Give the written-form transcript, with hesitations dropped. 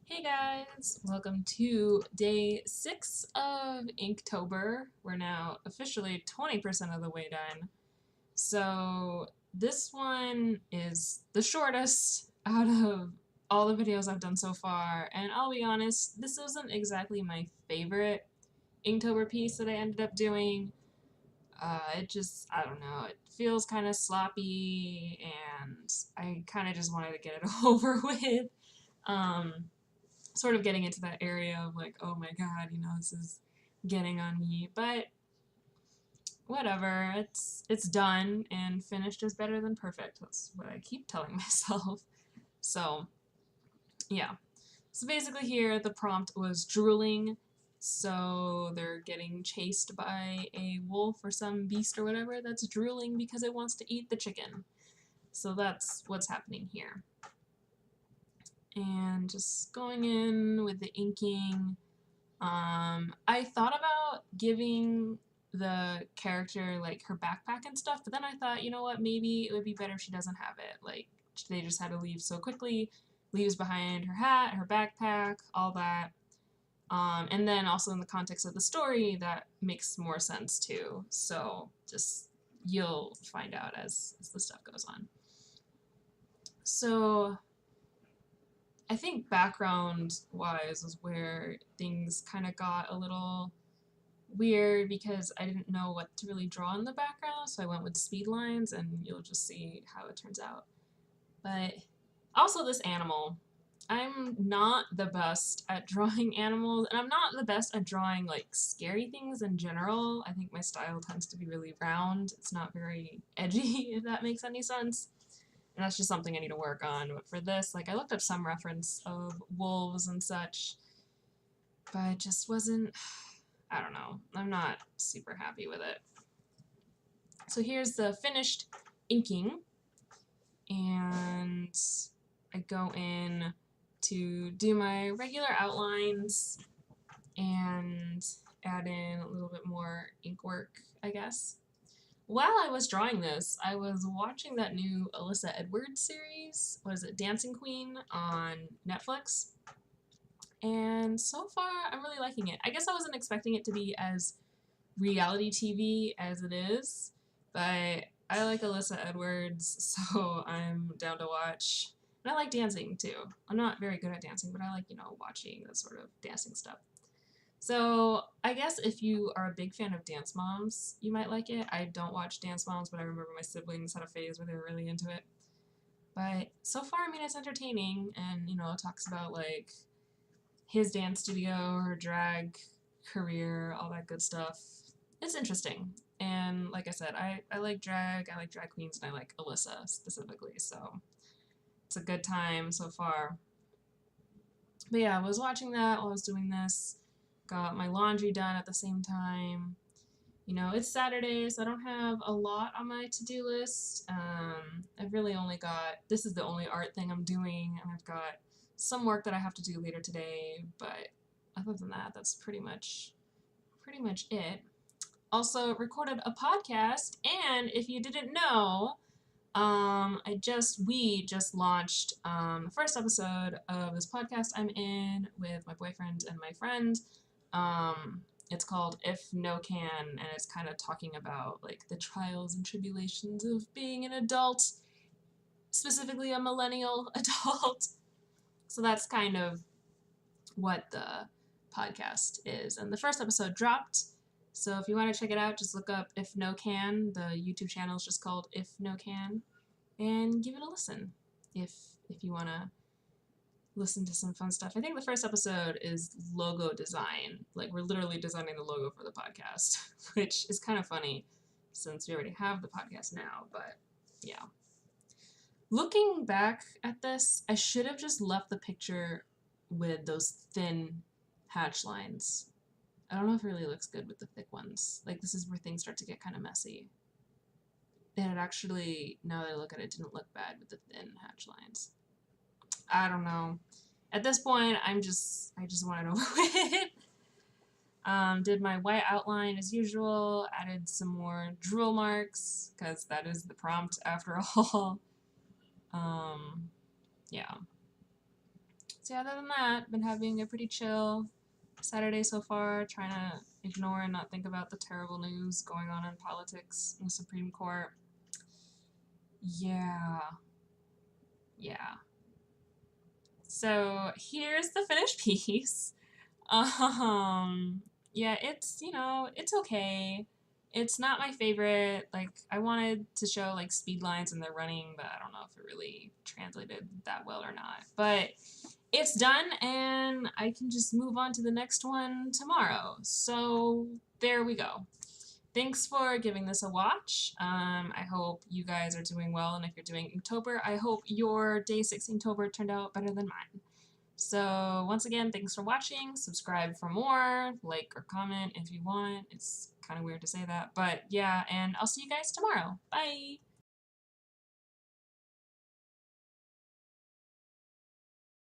Hey guys, welcome to day 6 of Inktober. We're now officially 20% of the way done. So this one is the shortest out of all the videos I've done so far, and I'll be honest, this wasn't exactly my favorite Inktober piece that I ended up doing. I don't know, it feels kind of sloppy, and I kind of just wanted to get it over with. Um, Sort of getting into that area of like, oh my god, this is getting on me. But whatever, it's done, and finished is better than perfect. That's what I keep telling myself. So yeah. So basically here the prompt was drooling. So they're getting chased by a wolf or some beast or whatever that's drooling because it wants to eat the chicken. So that's what's happening here. And just going in with the inking. I thought about giving the character like her backpack and stuff, but then I thought, you know what, maybe it would be better if she doesn't have it. Like, they just had to leave so quickly, leaves behind her hat, her backpack, all that. And then also in the context of the story, that makes more sense too. So just you'll find out as the stuff goes on. So I think background wise was where things kind of got a little weird because I didn't know what to really draw in the background, so I went with speed lines, and you'll just see how it turns out. But also this animal. I'm not the best at drawing animals, and I'm not the best at drawing like scary things in general. I think my style tends to be really round. It's not very edgy, if that makes any sense. And that's just something I need to work on. But for this, like, I looked up some reference of wolves and such, but it just wasn't, I don't know. I'm not super happy with it. So here's the finished inking, and I go in to do my regular outlines and add in a little bit more ink work, I guess. While I was drawing this, I was watching that new Alyssa Edwards series. What is it, Dancing Queen, on Netflix. And so far, I'm really liking it. I guess I wasn't expecting it to be as reality TV as it is, but I like Alyssa Edwards, so I'm down to watch. And I like dancing too. I'm not very good at dancing, but I like, watching the sort of dancing stuff. So I guess if you are a big fan of Dance Moms, you might like it. I don't watch Dance Moms, but I remember my siblings had a phase where they were really into it. But so far, I mean, it's entertaining, and, it talks about, like, his dance studio, her drag career, all that good stuff. It's interesting. And like I said, I like drag queens, and I like Alyssa specifically, so it's a good time so far. But yeah, I was watching that while I was doing this, got my laundry done at the same time. It's Saturday, so I don't have a lot on my to-do list. I've really only got, this is the only art thing I'm doing, and I've got some work that I have to do later today, but other than that, that's pretty much it. Also recorded a podcast, and if you didn't know, we just launched the first episode of this podcast I'm in with my boyfriend and my friend. It's called If No Can, and it's kind of talking about like the trials and tribulations of being an adult, specifically a millennial adult. So that's kind of what the podcast is. And the first episode dropped. So if you want to check it out, just look up If No Can. The YouTube channel is just called If No Can, and give it a listen if you want to listen to some fun stuff. I think the first episode is logo design. Like, we're literally designing the logo for the podcast, which is kind of funny since we already have the podcast now, but yeah. Looking back at this, I should have just left the picture with those thin hatch lines. I don't know if it really looks good with the thick ones. Like, this is where things start to get kind of messy. And it actually, now that I look at it, didn't look bad with the thin hatch lines. I don't know. At this point, I just want it over with. Did my white outline as usual, added some more drool marks, because that is the prompt after all. Yeah. So yeah, other than that, been having a pretty chill Saturday so far, trying to ignore and not think about the terrible news going on in politics in the Supreme Court. Yeah. Yeah. So here's the finished piece. Yeah, it's, it's okay. It's not my favorite. Like, I wanted to show, like, speed lines and they're running, but I don't know if it really translated that well or not. But it's done, and I can just move on to the next one tomorrow. So there we go. Thanks for giving this a watch. I hope you guys are doing well, and if you're doing Inktober, I hope your day 6 Inktober turned out better than mine. So once again, thanks for watching. Subscribe for more, like or comment if you want. It's kind of weird to say that, but yeah, and I'll see you guys tomorrow. Bye!